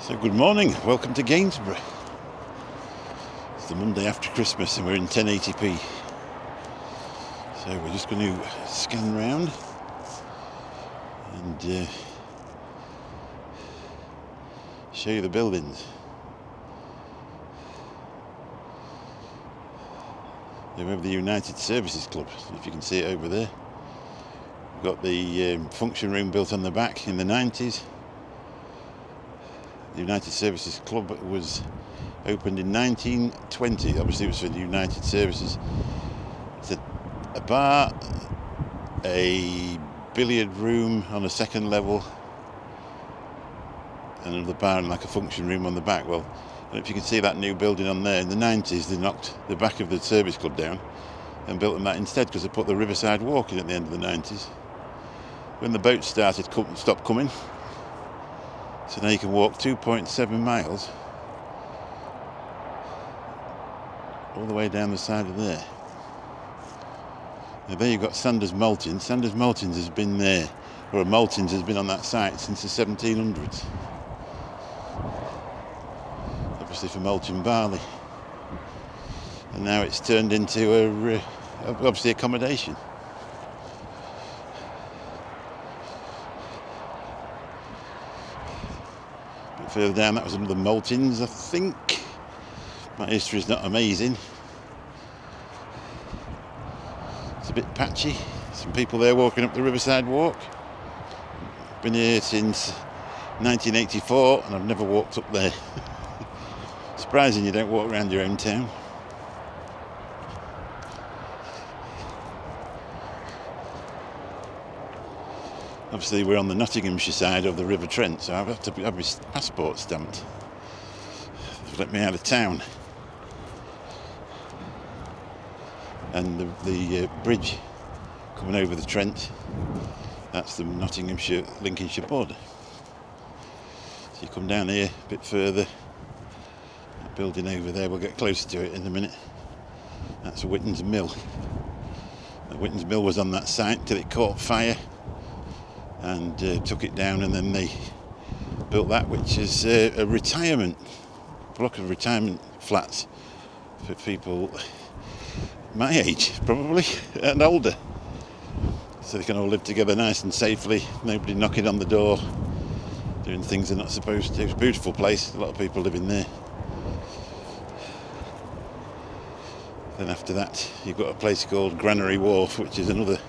So good morning, welcome to Gainsborough. It's the Monday after Christmas and we're in 1080p. So we're just going to scan round and show you the buildings. We have the United Services Club, if you can see it over there. We've got the function room built on the back in the 90s. The United Services Club was opened in 1920. Obviously it was for the United Services. It's a bar, a billiard room on the second level, and another bar and like a function room on the back. Well, I don't know if you can see that new building on there. In the 90s they knocked the back of the service club down and built them that instead, because they put the Riverside Walk in at the end of the 90s. When the boats stopped coming, so now you can walk 2.7 miles all the way down the side of there. Now there you've got Sanders Maltings. Sanders Maltings has been there, or Maltings has been on that site since the 1700s. Obviously for malting barley. And now it's turned into obviously accommodation. Further down, that was another Maltings, I think. My history's not amazing. It's a bit patchy. Some people there walking up the Riverside Walk. Been here since 1984 and I've never walked up there. Surprising you don't walk around your own town. Obviously we're on the Nottinghamshire side of the River Trent, so I have to have my passport stamped. They've let me out of town. And the bridge coming over the Trent, that's the Nottinghamshire Lincolnshire border. So you come down here a bit further, that building over there, we'll get closer to it in a minute. That's Whitton's Mill. The Whitton's Mill was on that site till it caught fire and took it down, and then they built that, which is a block of retirement flats for people my age probably and older, so they can all live together nice and safely, nobody knocking on the door doing things they're not supposed to. It's a beautiful place, a lot of people live in there. Then after that you've got a place called Granary Wharf, which is another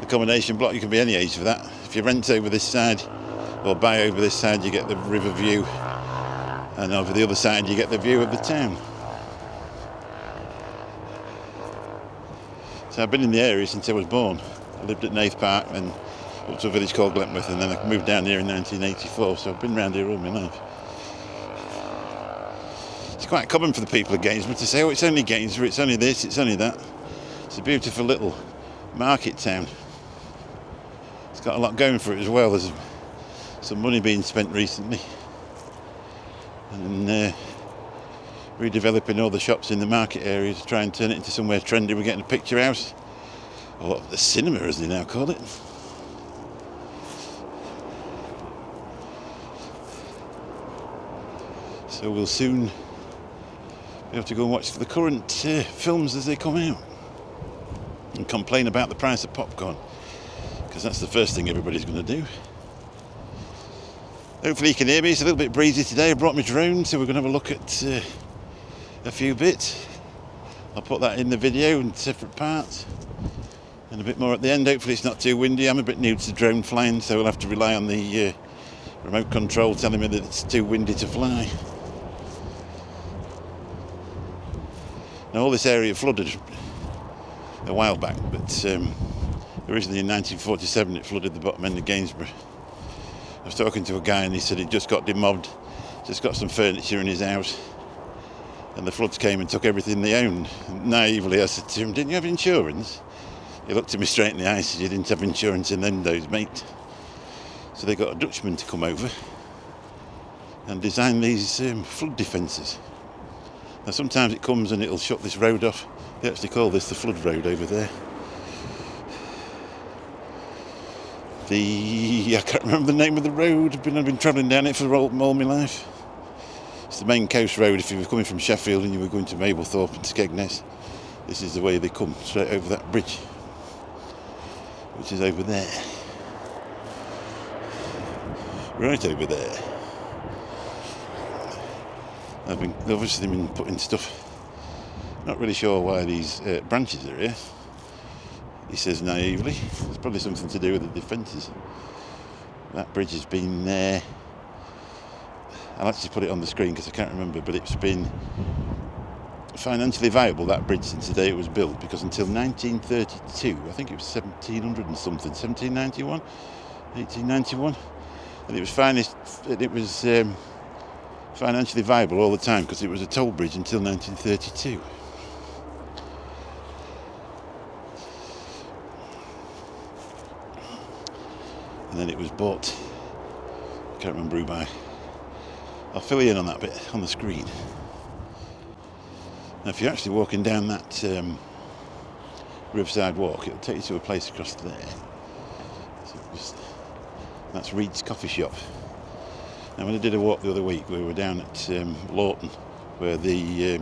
accommodation block. You can be any age for that. If you rent over this side or buy over this side, you get the river view, and over the other side you get the view of the town. So I've been in the area since I was born. I lived at Nath Park and up to a village called Glenmouth, and then I moved down here in 1984, so I've been around here all my life. It's quite common for the people of Gainsborough to say, oh, it's only Gainsborough, it's only this, it's only that. It's a beautiful little market town. It's got a lot going for it as well. There's some money being spent recently and redeveloping all the shops in the market area to try and turn it into somewhere trendy. We're getting a picture house, or the cinema as they now call it. So we'll soon be able to go and watch the current films as they come out and complain about the price of popcorn, because that's the first thing everybody's going to do. Hopefully you can hear me. It's a little bit breezy today. I brought my drone, so we're going to have a look at a few bits. I'll put that in the video in separate parts and a bit more at the end. Hopefully it's not too windy. I'm a bit new to drone flying, so we'll have to rely on the remote control telling me that it's too windy to fly. Now all this area flooded a while back, but originally in 1947 it flooded the bottom end of Gainsborough. I was talking to a guy and he said it just got demobbed, just got some furniture in his house, and the floods came and took everything they owned. And naively I said to him, didn't you have insurance? He looked at me straight in the eye and said, you didn't have insurance in them days, mate. So they got a Dutchman to come over and design these flood defences. Now sometimes it comes and it'll shut this road off. They actually call this the flood road over there. I can't remember the name of the road. I've been travelling down it for all my life. It's the main coast road. If you were coming from Sheffield and you were going to Mablethorpe and Skegness, this is the way they come, straight over that bridge, which is over there. Right over there. They've obviously been putting stuff. Not really sure why these branches are here. He says naively. It's probably something to do with the defences. That bridge has been there. I'll actually put it on the screen because I can't remember, but it's been financially viable, that bridge, since the day it was built, because until 1932, I think it was 1700 and something, 1791, 1891, and it was financially viable all the time because it was a toll bridge until 1932. And then it was bought, I can't remember who by. I'll fill you in on that bit on the screen. Now if you're actually walking down that Riverside Walk, it'll take you to a place across there. That's Reed's Coffee Shop. Now when I did a walk the other week, we were down at Lawton, where the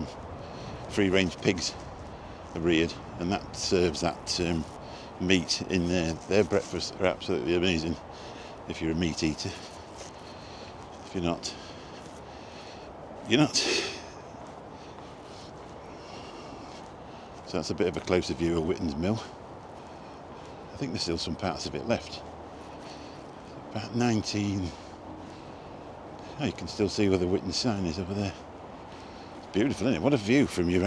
free-range pigs are reared, and that serves that meat in there. Their breakfasts are absolutely amazing if you're a meat eater. If you're not, you're not. So that's a bit of a closer view of Whitton's Mill. I think there's still some parts of it left. About 19... Oh, you can still see where the Whitton sign is over there. It's beautiful, isn't it? What a view from your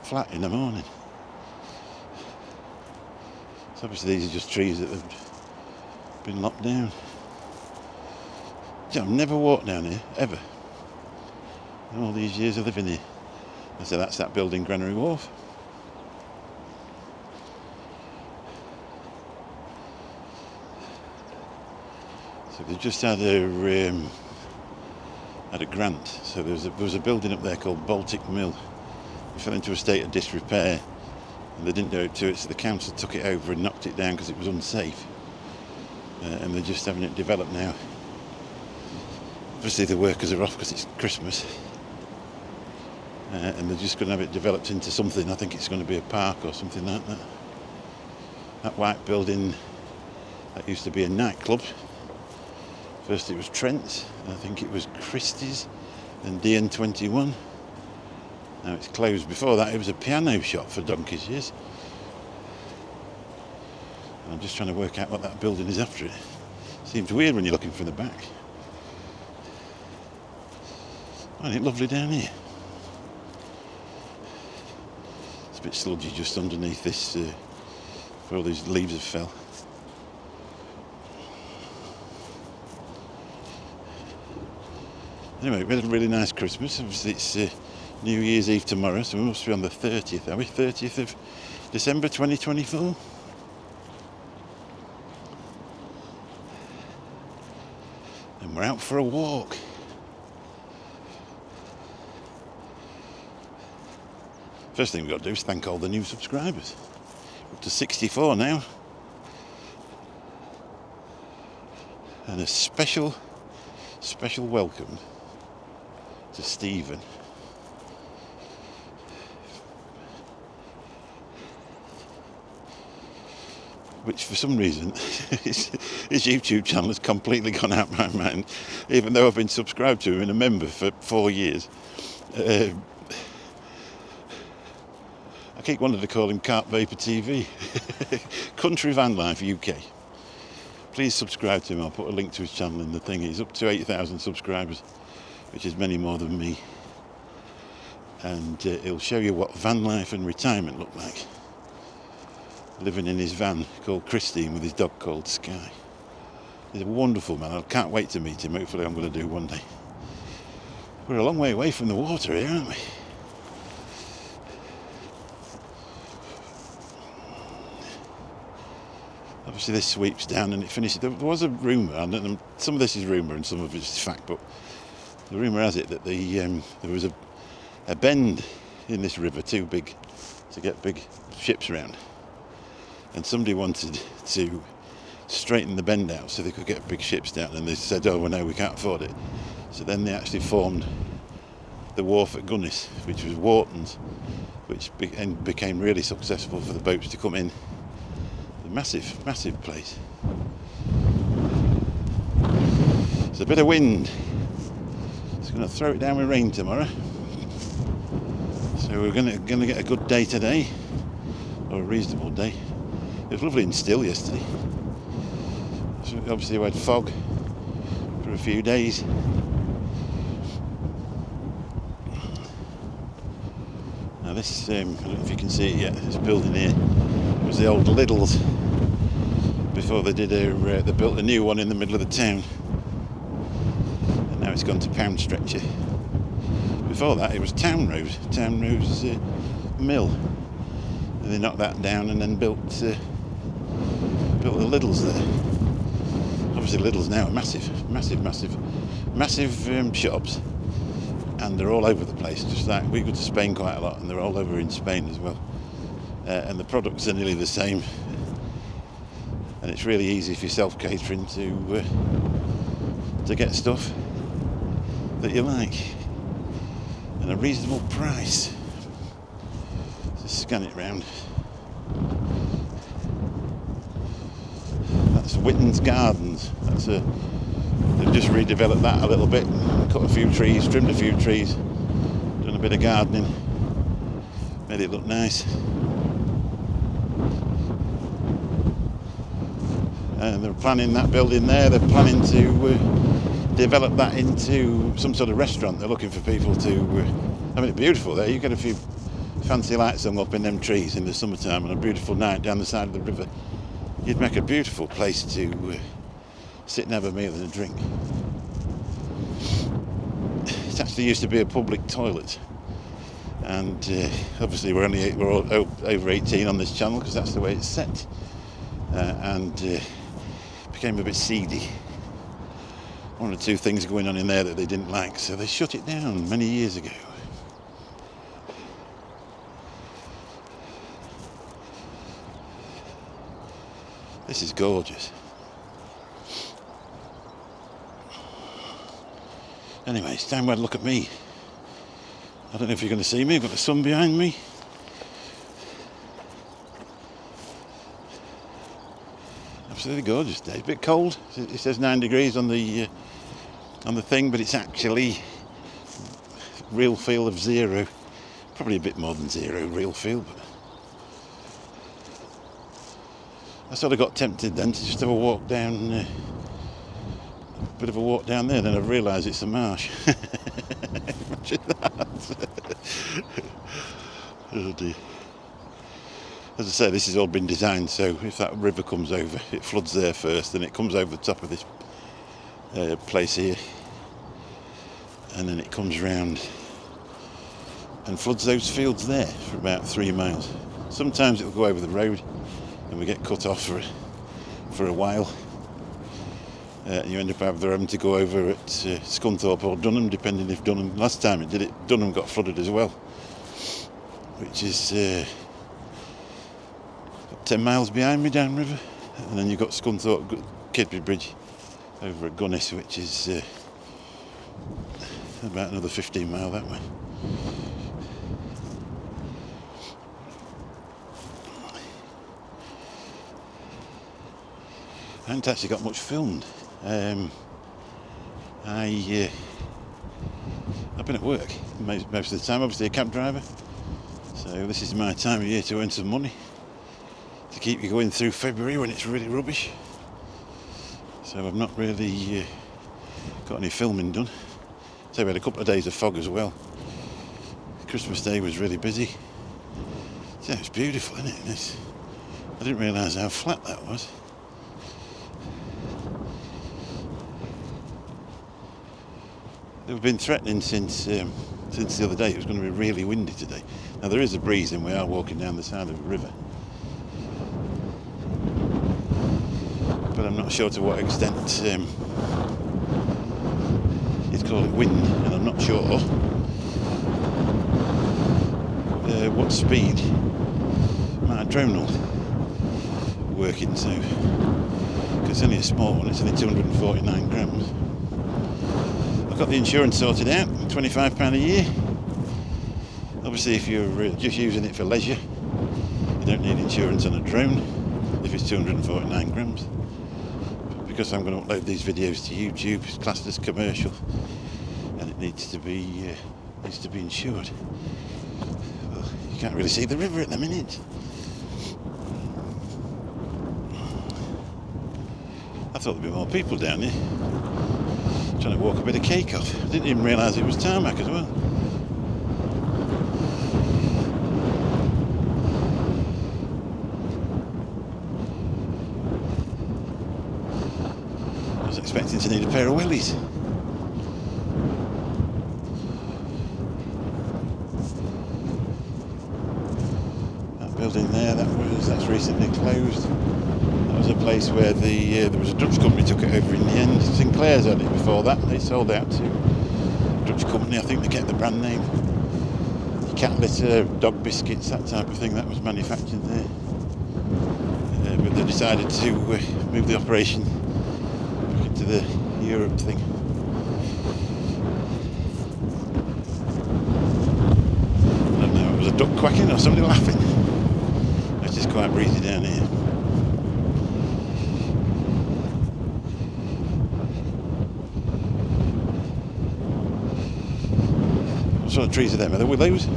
flat in the morning. So obviously these are just trees that have been lopped down. I've never walked down here, ever. In all these years of living here. So that's that building, Granary Wharf. So they just had a grant. So there was a building up there called Baltic Mill. It fell into a state of disrepair, and they didn't do it to it, so the council took it over and knocked it down because it was unsafe. And they're just having it developed now. Obviously the workers are off because it's Christmas. And they're just going to have it developed into something. I think it's going to be a park or something like that. That white building, that used to be a nightclub. First it was Trent's, I think it was Christie's, then DN21. Now it's closed. Before that it was a piano shop for donkey's years. And I'm just trying to work out what that building is after it. Seems weird when you're looking from the back. Isn't it lovely down here? It's a bit sludgy just underneath this, where all these leaves have fell. Anyway, we had a really nice Christmas. Obviously it's New Year's Eve tomorrow, so we must be on the 30th, are we? 30th of December 2024? And we're out for a walk. First thing we've got to do is thank all the new subscribers. Up to 64 now. And a special welcome to Stephen. Which for some reason, his YouTube channel has completely gone out of my mind, even though I've been subscribed to him and a member for 4 years. I keep wanting to call him Cart Vapor TV. Country Van Life UK. Please subscribe to him. I'll put a link to his channel in the thing. He's up to 8,000 subscribers, which is many more than me. And he'll show you what van life and retirement look like. Living in his van called Christine with his dog called Sky. He's a wonderful man. I can't wait to meet him. Hopefully I'm going to do one day. We're a long way away from the water here, aren't we? Obviously this sweeps down and it finishes. There was a rumour, and some of this is rumour and some of it is fact, but the rumour has it that there was a bend in this river too big to get big ships around, and somebody wanted to straighten the bend out so they could get big ships down, and they said, oh well, no, we can't afford it. So then they actually formed the wharf at Gunnis, which was Wharton's, which became really successful for the boats to come in. A massive place. There's a bit of wind. It's going to throw it down with rain tomorrow. So we're going to get a good day today, or a reasonable day. It was lovely and still yesterday. So obviously we had fog for a few days. Now this, I don't know if you can see it yet, this building here was the old Lidl's before they built a new one in the middle of the town. And now it's gone to Pound Stretcher. Before that it was Town Road's mill. And they knocked that down and then built the Lidl's there. Obviously Lidl's now are massive shops, and they're all over the place. Just like we go to Spain quite a lot, and they're all over in Spain as well. And the products are nearly the same, and it's really easy if you're self-catering to get stuff that you like at a reasonable price. Just scan it round. That's Witten's Gardens. They've just redeveloped that a little bit, cut a few trees, trimmed a few trees, done a bit of gardening, made it look nice. And they're planning that building there, they're planning to develop that into some sort of restaurant. They're looking for people to, I mean, it's beautiful there. You get a few fancy lights hung up in them trees in the summertime on a beautiful night down the side of the river. You'd make a beautiful place to sit and have a meal and a drink. It actually used to be a public toilet, and obviously we're all over 18 on this channel because that's the way it's set, and became a bit seedy. One or two things going on in there that they didn't like, so they shut it down many years ago. This is gorgeous. Anyway, it's time we had a look at me. I don't know if you're going to see me. I've got the sun behind me. Absolutely gorgeous day. It's a bit cold. It says 9 degrees on the thing, but it's actually real feel of 0. Probably a bit more than 0 real feel, but I sort of got tempted then to just have a walk down, a bit of a walk down there. Then I realised it's a marsh. Imagine that. Oh dear. As I say, this has all been designed so if that river comes over, it floods there first, then it comes over the top of this place here, and then it comes round and floods those fields there for about 3 miles. Sometimes it'll go over the road and we get cut off for a while. You end up having to go over at Scunthorpe or Dunham, depending if Dunham, last time it did it, Dunham got flooded as well, which is 10 miles behind me downriver. And then you've got Scunthorpe Kidby Bridge over at Gunnis, which is about another 15 mile that way. I haven't actually got much filmed. I've been at work most of the time, obviously a cab driver, so this is my time of year to earn some money to keep you going through February when it's really rubbish. So I've not really got any filming done. So we had a couple of days of fog as well. Christmas Day was really busy. Yeah, it's beautiful, isn't it? I didn't realise how flat that was. They've been threatening since the other day. It was going to be really windy today. Now there is a breeze and we are walking down the side of the river, but I'm not sure to what extent you'd call it wind, and I'm not sure what speed my drone will work into, it's only a small one, it's only 249 grams. I've got the insurance sorted out, £25 a year. Obviously if you're just using it for leisure, you don't need insurance on a drone if it's 249 grams. But because I'm going to upload these videos to YouTube, it's classed as commercial and it needs to be insured. Well, you can't really see the river at the minute. I thought there'd be more people down here trying to walk a bit of cake off. I didn't even realise it was tarmac as well. I was expecting to need a pair of wellies. That building there, that's recently closed. That was a place where there was a Dutch company took it over in the end. Sinclair's had it before that. They sold out to a Dutch company. I think they kept the brand name. Cat litter, dog biscuits, that type of thing. That was manufactured there. But they decided to move the operation back into the Europe thing. I don't know. It was a duck quacking or somebody laughing. It's just quite breezy down here. What sort of trees are them? Are they willows?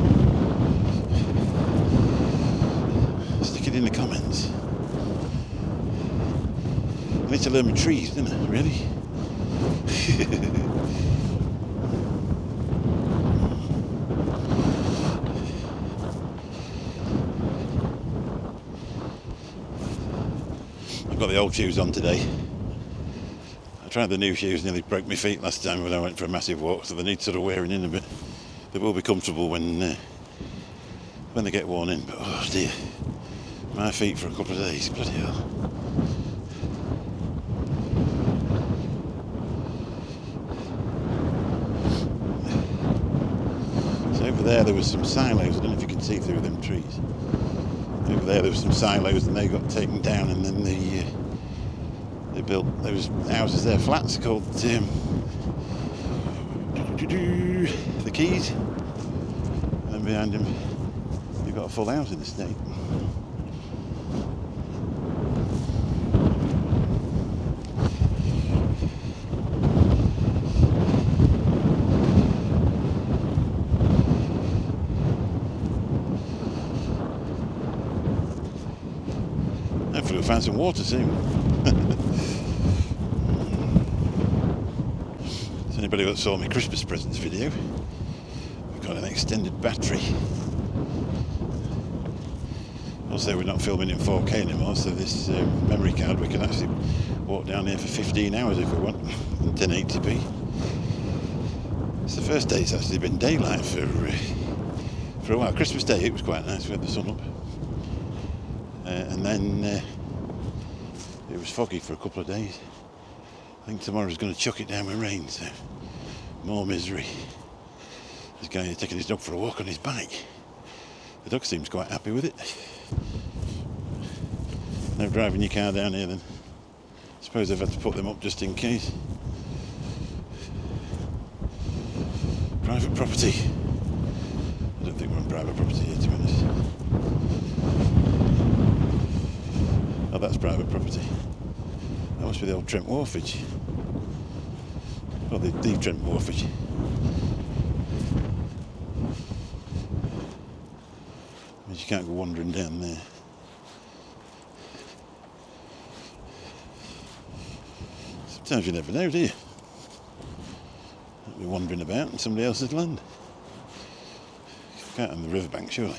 Stick it in the comments. I need to learn my trees, don't I? Really? I've got the old shoes on today. I tried the new shoes, nearly broke my feet last time when I went for a massive walk, so they need sort of wearing in a bit. They will be comfortable when they get worn in, but oh dear, my feet for a couple of days, bloody hell. So over there was some silos. I don't know if you can see through them trees. Over there was some silos and they got taken down, and then they built those houses there, flats called the Keys, and then behind him you've got a full housing estate. Hopefully we'll find some water soon. So anybody that saw my Christmas presents video, we've got an extended battery. Also, we're not filming in 4K anymore, so this memory card, we can actually walk down here for 15 hours if we want, in 1080p. It's the first day it's actually been daylight for a while. Christmas Day, it was quite nice, we had the sun up. And then it was foggy for a couple of days. I think tomorrow's going to chuck it down with rain, so more misery. This guy is taking his dog for a walk on his bike. The dog seems quite happy with it. No driving your car down here then. I suppose I've had to put them up just in case. Private property. I don't think we're on private property here, to be honest. Oh, that's private property. That must be the old Trent Wharfage. Well, the Trent Wharfage. Means you can't go wandering down there. Sometimes you never know, do you? You'll be wandering about in somebody else's land. You can't on the riverbank, surely.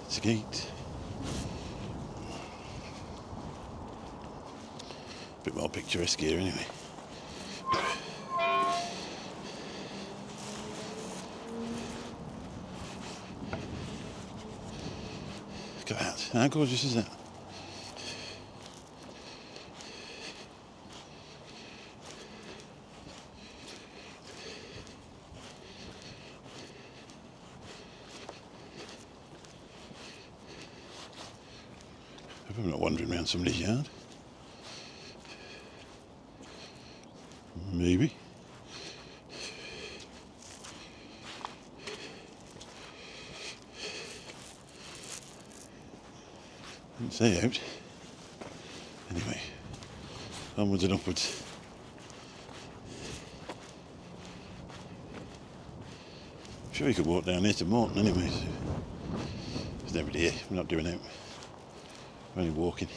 It's a gate. A bit more picturesque here anyway. Look at that. How gorgeous is that? Hope I'm not wandering around somebody's yard. Maybe. Didn't say out. Anyway, onwards and upwards. I'm sure you could walk down here to Morton anyway, so there's nobody here. We're not doing out. We're only walking.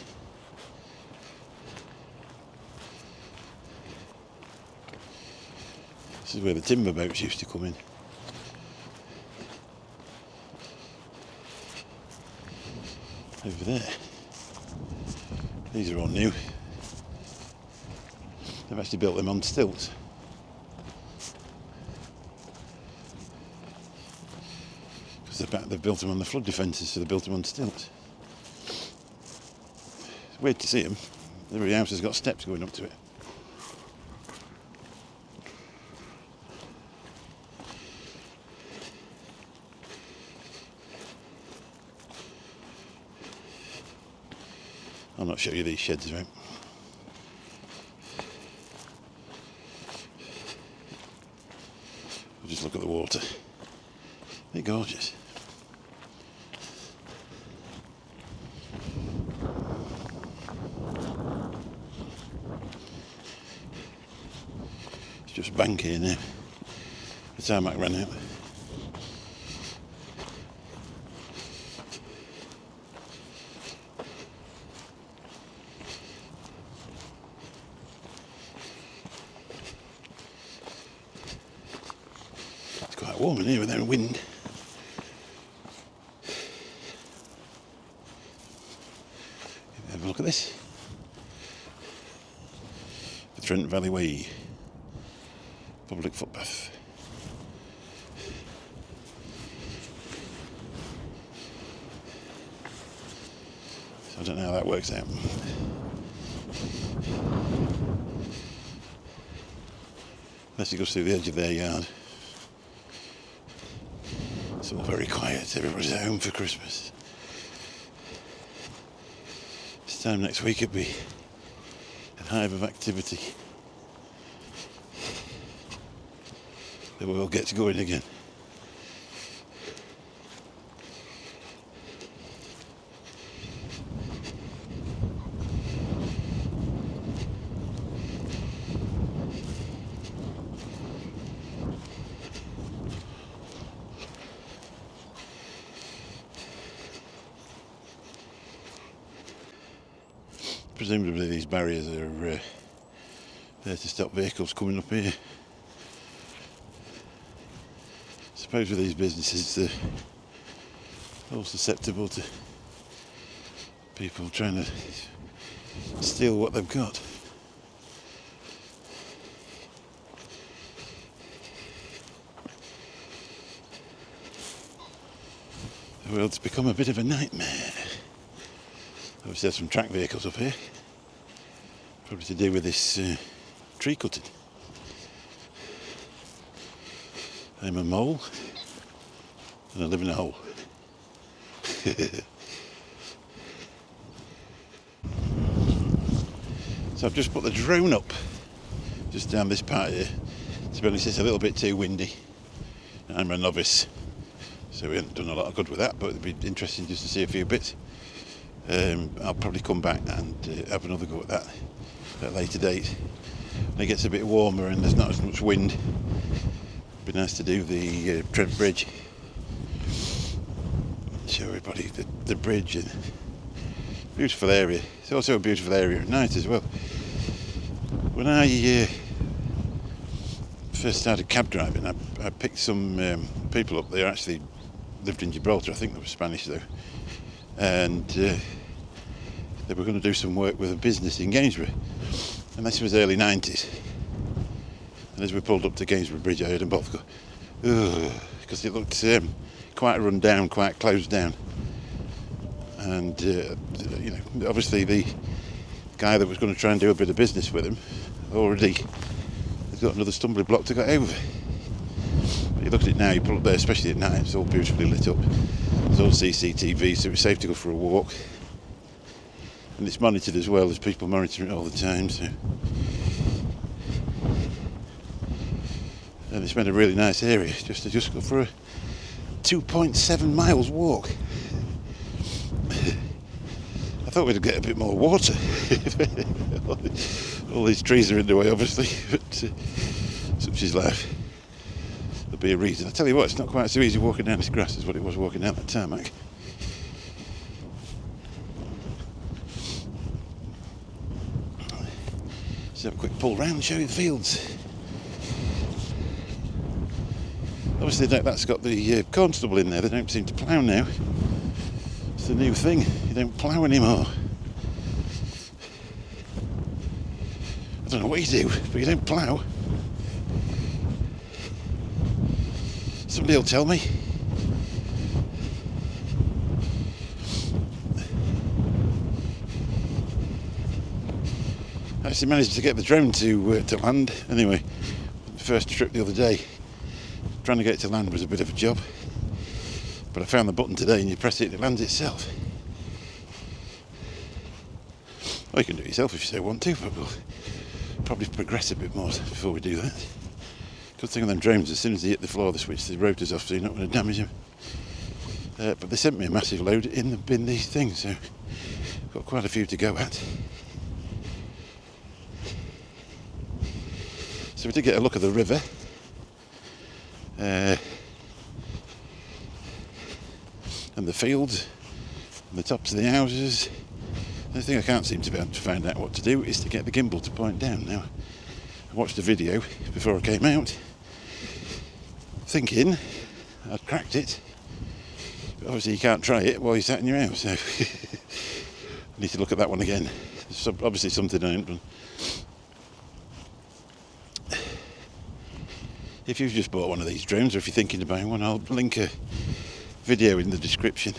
This is where the timber boats used to come in. Over there. These are all new. They've actually built them on stilts. Because they've built them on the flood defences, so they built them on stilts. It's weird to see them. Every house has got steps going up to it. I'll not show you these sheds, right? We'll just look at the water. They're gorgeous. It's just bank here now. The tarmac ran out. Quite warm in here with no wind. Have a look at this. The Trent Valley Way. Public footpath. So I don't know how that works out. Unless it goes through the edge of their yard. It's all very quiet. Everybody's at home for Christmas. This time next week it'll be a hive of activity. The world gets going again. Presumably these barriers are there to stop vehicles coming up here. I suppose with these businesses they're all susceptible to people trying to steal what they've got. The world's become a bit of a nightmare. Obviously there's some track vehicles up here. Probably to do with this tree cutting. I'm a mole and I live in a hole. So I've just put the drone up just down this part here. To be honest, it's a little bit too windy. I'm a novice, so we haven't done a lot of good with that, but it'd be interesting just to see a few bits. I'll probably come back and have another go at that at a later date. When it gets a bit warmer and there's not as much wind, it'd be nice to do the Trent Bridge. Show everybody the bridge. And beautiful area. It's also a beautiful area at night as well. When I first started cab driving, I picked some people up. They actually lived in Gibraltar. I think they were Spanish though. And they were going to do some work with a business in Gainsborough, and this was early 90s. And as we pulled up to Gainsborough Bridge, I heard them both go, ugh, because it looked quite run down, quite closed down. And you know, obviously the guy that was going to try and do a bit of business with him already has got another stumbling block to get over. But you look at it now, you pull up there, especially at night, it's all beautifully lit up. There's all CCTV, so it's safe to go for a walk. And it's monitored as well, as people monitor it all the time. So, and it's made a really nice area just to go for a 2.7 miles walk. I thought we'd get a bit more water. All these trees are in the way, obviously, but such is life. There'll be a reason. I tell you what, it's not quite so easy walking down this grass as what it was walking down the tarmac. Let's have a quick pull round and show you the fields. Obviously that's got the corn stubble in there. They don't seem to plough now. It's the new thing. You don't plough anymore. I don't know what you do, but you don't plough. Somebody will tell me. I actually managed to get the drone to land. Anyway, first trip the other day, trying to get it to land was a bit of a job. But I found the button today, and you press it, it lands itself. Well, you can do it yourself if you so want to, but we'll probably progress a bit more before we do that. Good thing on them drones, as soon as they hit the floor, they switch the rotors off, so you're not going to damage them. But they sent me a massive load in the bin, these things, so I've got quite a few to go at. So we did get a look at the river. And the fields, and the tops of the houses. The thing I can't seem to be able to find out what to do is to get the gimbal to point down. Now, I watched a video before I came out, thinking I'd cracked it, but obviously you can't try it while you're sat in your house, so I need to look at that one again. There's obviously something I haven't done. If you've just bought one of these drones, or if you're thinking of buying one, I'll link a video in the description.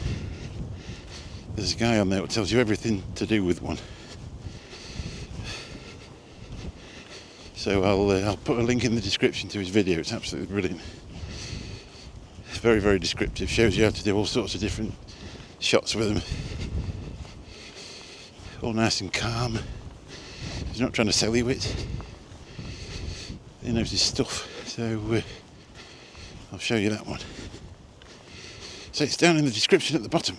There's a guy on there that tells you everything to do with one. So I'll put a link in the description to his video. It's absolutely brilliant. It's very, very descriptive. Shows you how to do all sorts of different shots with them. All nice and calm. He's not trying to sell you it. He knows his stuff. So I'll show you that one. So it's down in the description at the bottom.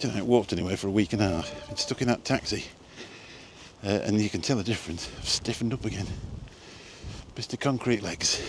I haven't walked anywhere for a week and a half. Been stuck in that taxi, and you can tell the difference. I've stiffened up again. Mr. Concrete legs.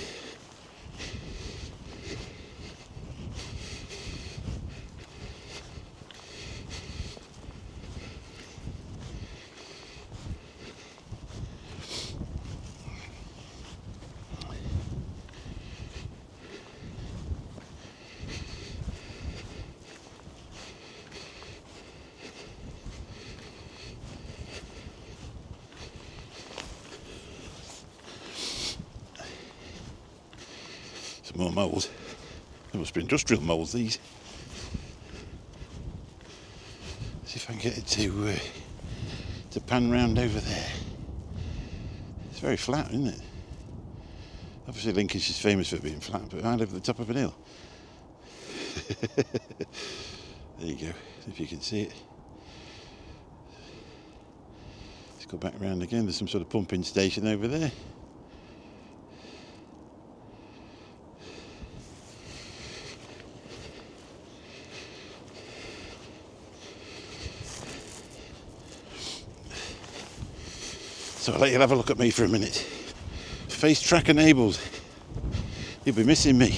Some more mould. There must be industrial moulds, these. See if I can get it to pan round over there. It's very flat, isn't it? Obviously Lincolnshire's famous for being flat, but I live at the top of an hill. There you go, if you can see it. Let's go back round again. There's some sort of pumping station over there. So I'll let you have a look at me for a minute. Face track enabled. You'll be missing me.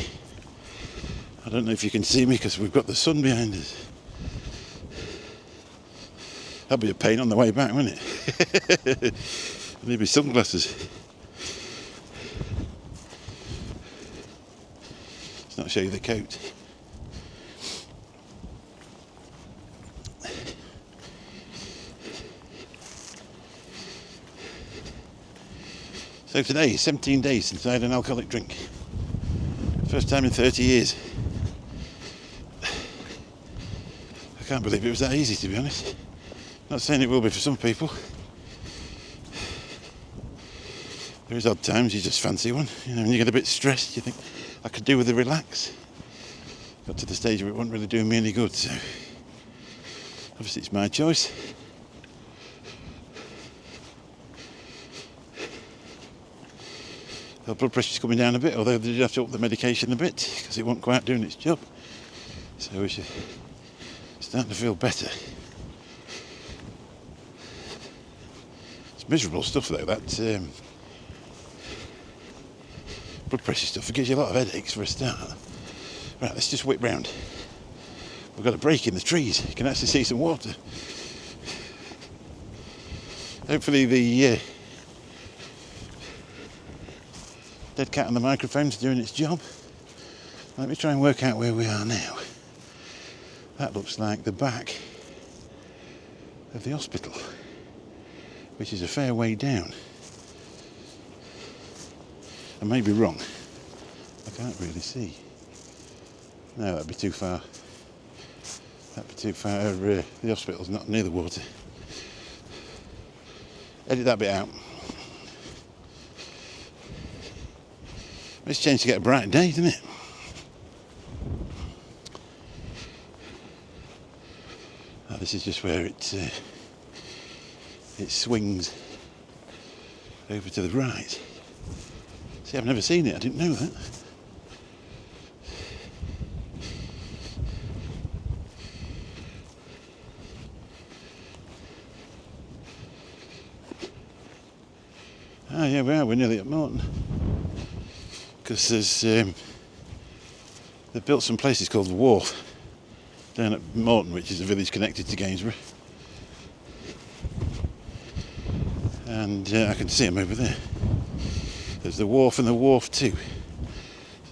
I don't know if you can see me because we've got the sun behind us. That'll be a pain on the way back, won't it? Maybe sunglasses. Let's not show you the coat. So today, 17 days since I had an alcoholic drink. First time in 30 years. I can't believe it was that easy, to be honest. Not saying it will be for some people. There is odd times you just fancy one. You know, when you get a bit stressed, you think, I could do with a relax. got to the stage where it wasn't really doing me any good, so obviously it's my choice. The blood pressure's coming down a bit, although they did have to up the medication a bit because it wasn't quite doing its job. So we're starting to feel better. It's miserable stuff though, that blood pressure stuff. It gives you a lot of headaches for a start. Right, let's just whip round. We've got a break in the trees. You can actually see some water. Hopefully the dead cat on the microphone's doing its job. Let me try and work out where we are now. That looks like the back of the hospital, which is a fair way down. I may be wrong. I can't really see. No, that'd be too far. That'd be too far. The hospital's not near the water. Edit that bit out. It's changed to get a bright day, doesn't it? Oh, this is just where it swings over to the right. See, I've never seen it. I didn't know that. Oh yeah, we're nearly at Morton. Because they've built some places called the Wharf down at Morton, which is a village connected to Gainsborough. And I can see them over there. There's the Wharf and the Wharf too.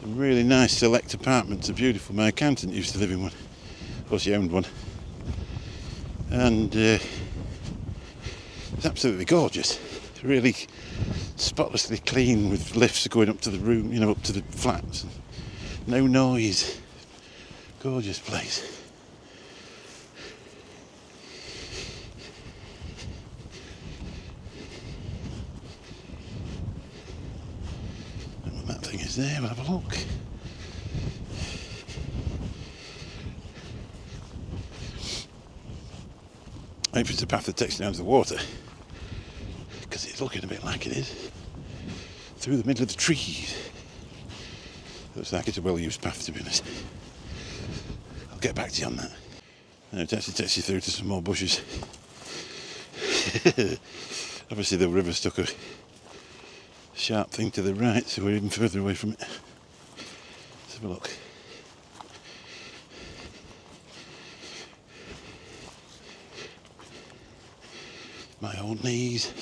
Some really nice select apartments, are beautiful. My accountant used to live in one. Of course, he owned one. And it's absolutely gorgeous. Really spotlessly clean, with lifts going up to the room, up to the flats. No noise. Gorgeous place. And when that thing is there, we'll have a look. Maybe it's a path that takes down to the water, because it's looking a bit like it is. Through the middle of the trees. Looks like it's a well-used path, to be honest. I'll get back to you on that. No, it actually takes you through to some more bushes. Obviously the river's took a sharp thing to the right, so we're even further away from it. Let's have a look. My old knees.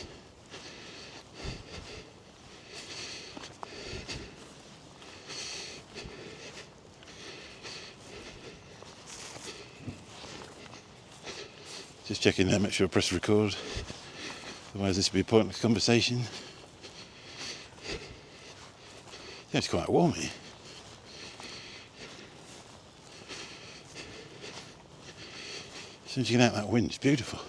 Just checking there, make sure I press record. Otherwise this would be a pointless conversation. Yeah, it's quite warm here. As soon as you get out that wind, it's beautiful.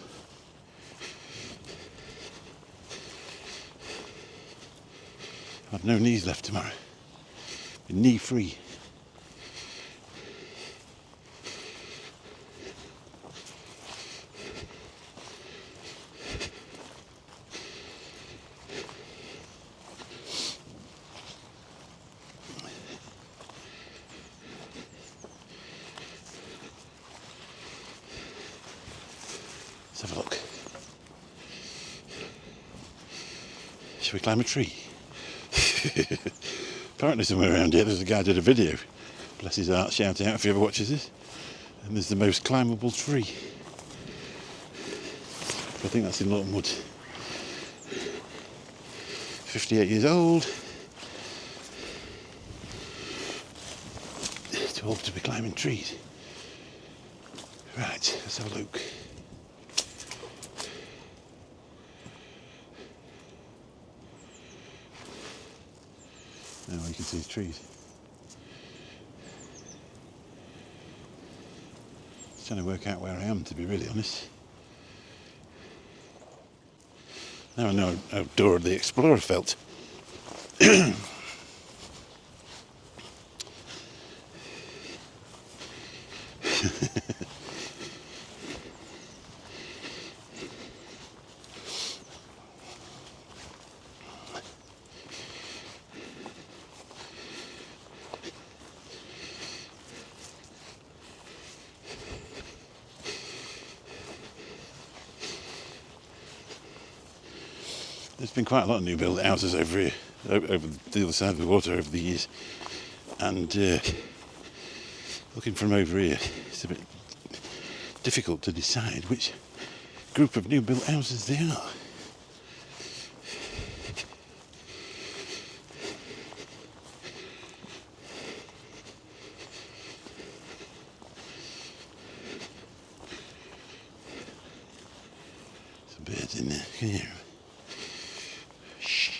I've no knees left tomorrow. Be knee free. Let's have a look. Shall we climb a tree? Apparently somewhere around here there's a guy who did a video. Bless his heart, shout out if he ever watches this. And there's the most climbable tree. I think that's in Lawton Wood. 58 years old. Too old to be climbing trees. Right, let's have a look. Now you can see the trees. Just trying to work out where I am, to be really honest. Now I know how Dora the Explorer felt. There's been quite a lot of new build houses over here, over the other side of the water over the years, and looking from over here, it's a bit difficult to decide which group of new built houses they are. Some birds in there, can you hear them? Shh.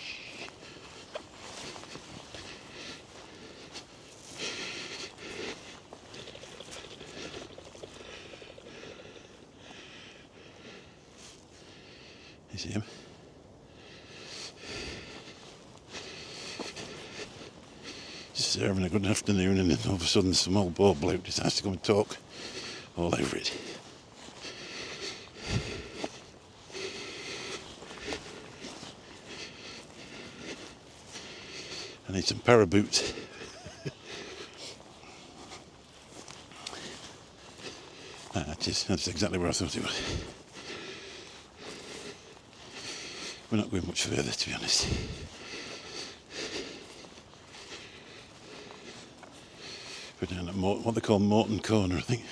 You see him? Just having a good afternoon, and then all of a sudden some old bald bloke decides to come and talk all over it. I need some para boots. That's exactly where I thought it was. We're not going much further, to be honest. We're down at what they call Morton Corner, I think.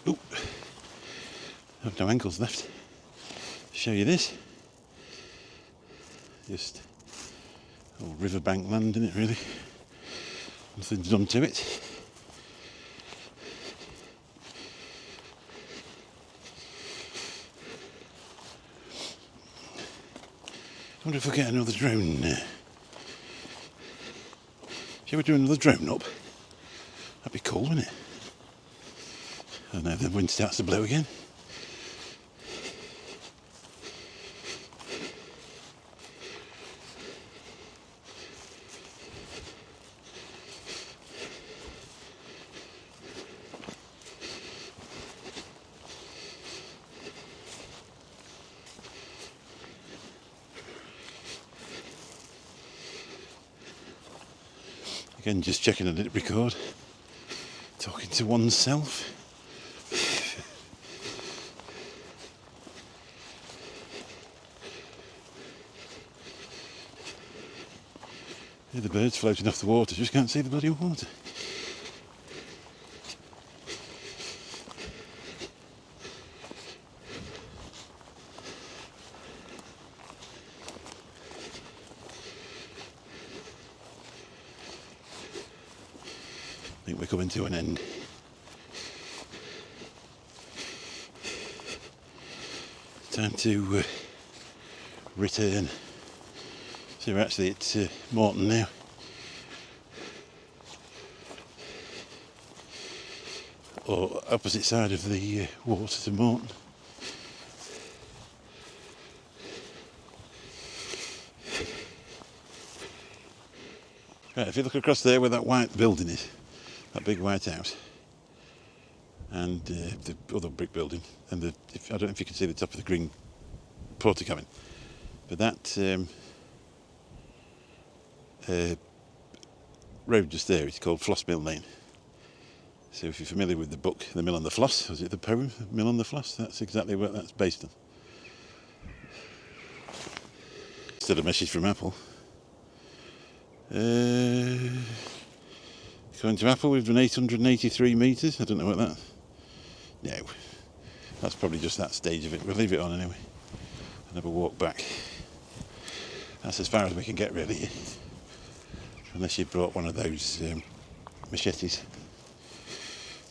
Ooh, I've no ankles left. Show you this. Just old riverbank land, isn't it, really? Nothing's done to it. I wonder if we'll get another drone. Shall we do another drone up? That'd be cool, wouldn't it? And now the wind starts to blow again. Again, just checking I didn't record. Talking to oneself. Hear the birds floating off the water, just can't see the bloody water. I think we're coming to an end. Time to return. So we're actually at Morton now. Or opposite side of the water to Morton. Right, if you look across there where that white building is, that big white house, and the other brick building, and I don't know if you can see the top of the green porter cabin, but that road just there is called Floss Mill Lane. So if you're familiar with the book The Mill on the Floss, was it the poem Mill on the Floss? That's exactly what that's based on. Still a message from Apple. According to Apple, we've done 883 metres. I don't know what that... No, that's probably just that stage of it. We'll leave it on anyway. I'll never walk back. That's as far as we can get, really. Unless you brought one of those machetes.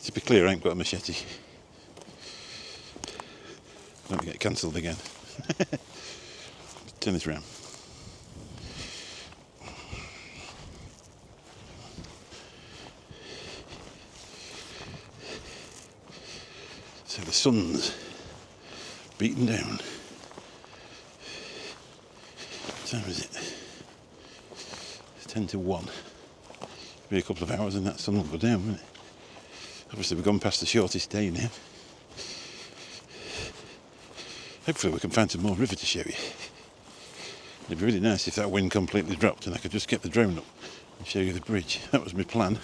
To be clear, I ain't got a machete. Don't get cancelled again. Turn this round. So the sun's beaten down. What time is it? 10 to 1. Be a couple of hours and that sun will go down, won't it? Obviously we've gone past the shortest day now. Hopefully we can find some more river to show you. It'd be really nice if that wind completely dropped and I could just get the drone up and show you the bridge. That was my plan.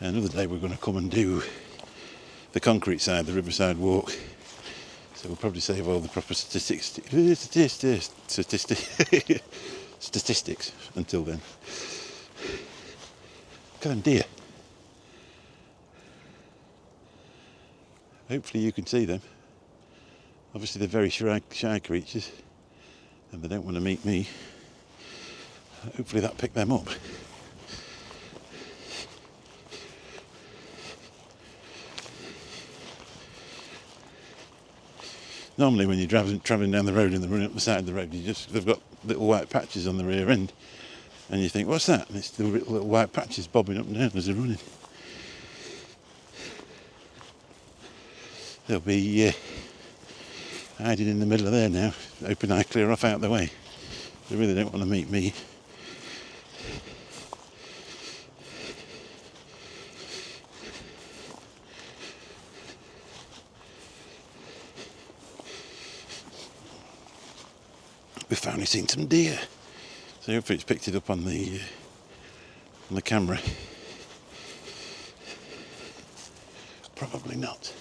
Another day we're going to come and do the concrete side, the riverside walk. So we'll probably save all the proper statistics until then. Look at them deer. Hopefully you can see them. Obviously they're very shy creatures and they don't want to meet me. Hopefully that picked them up. Normally when you're travelling down the road and they're running up the side of the road, they've got little white patches on the rear end and you think, what's that? And it's the little white patches bobbing up and down as they're running. They'll be hiding in the middle of there now, hoping I clear off out of the way. They really don't want to meet me. We've finally seen some deer, so hopefully it's picked it up on the camera. Probably not.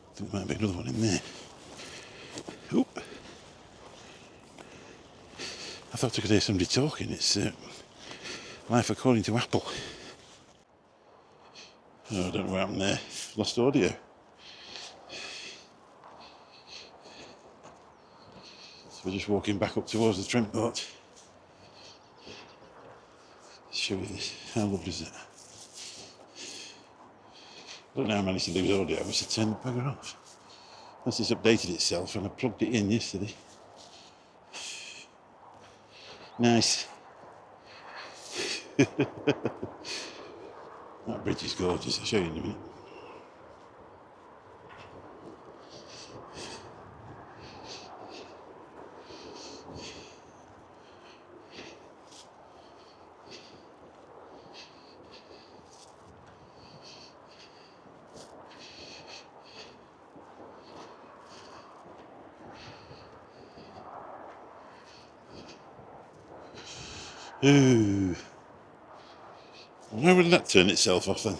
I think there might be another one in there. Oop. I thought I could hear somebody talking. It's life according to Apple. Oh, I don't know what happened there. Lost audio. So we're just walking back up towards the Trent boat. Show you this. How lovely is it? I don't know how I managed to lose audio. I must have turned the bugger off. Unless it's updated itself and I plugged it in yesterday. Nice. That bridge is gorgeous. I'll show you in a minute. Ooh. Why would that turn itself off then?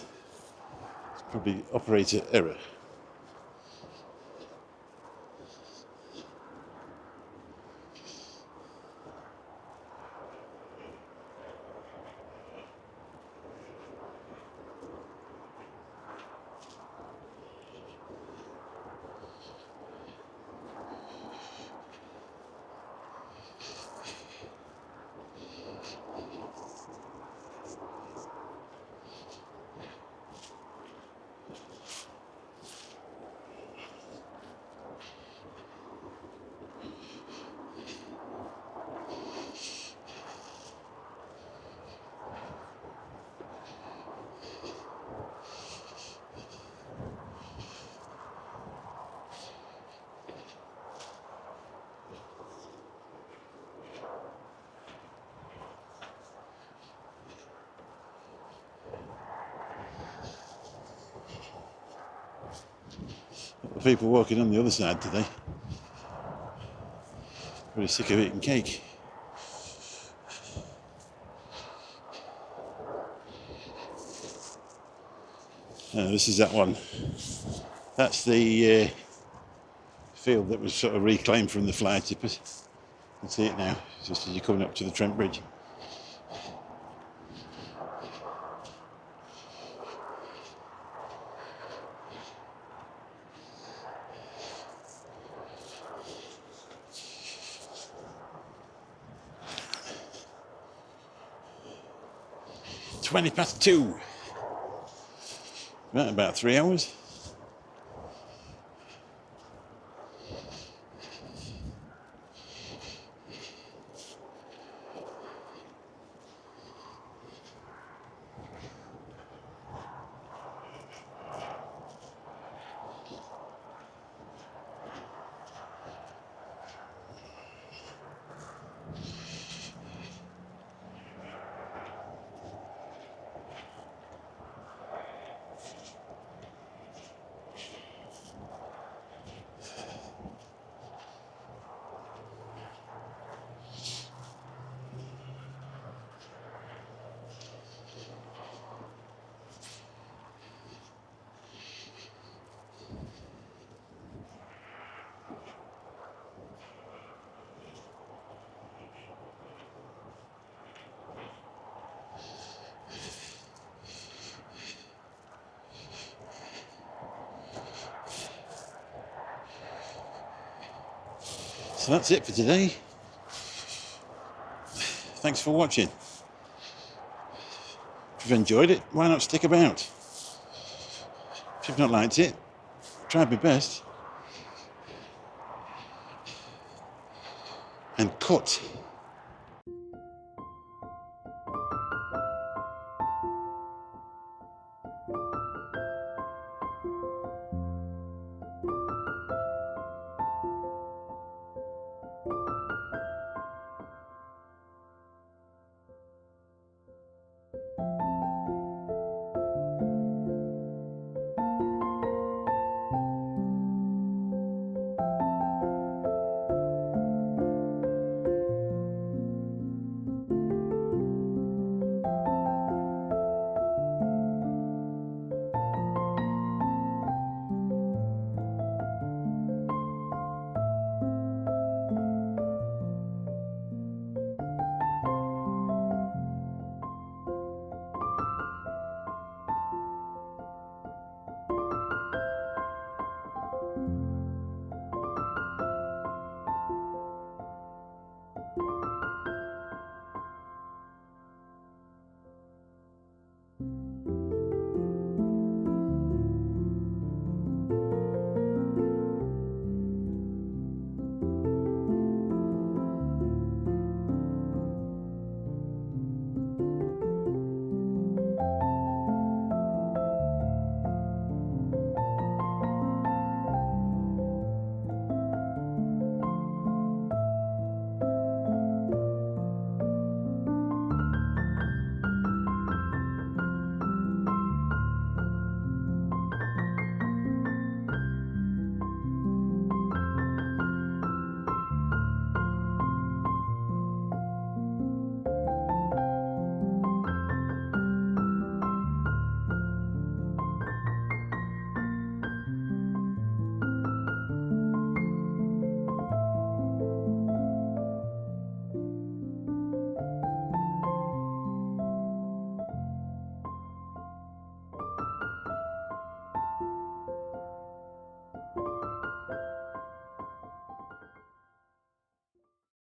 It's probably operator error. People walking on the other side today. Very sick of eating cake. This is that one. That's the field that was sort of reclaimed from the fly tippers. You can see it now, just as you're coming up to the Trent Bridge. (2:20). Right, about 3 hours. So that's it for today. Thanks for watching. If you've enjoyed it, why not stick about? If you've not liked it, tried my best. And cut.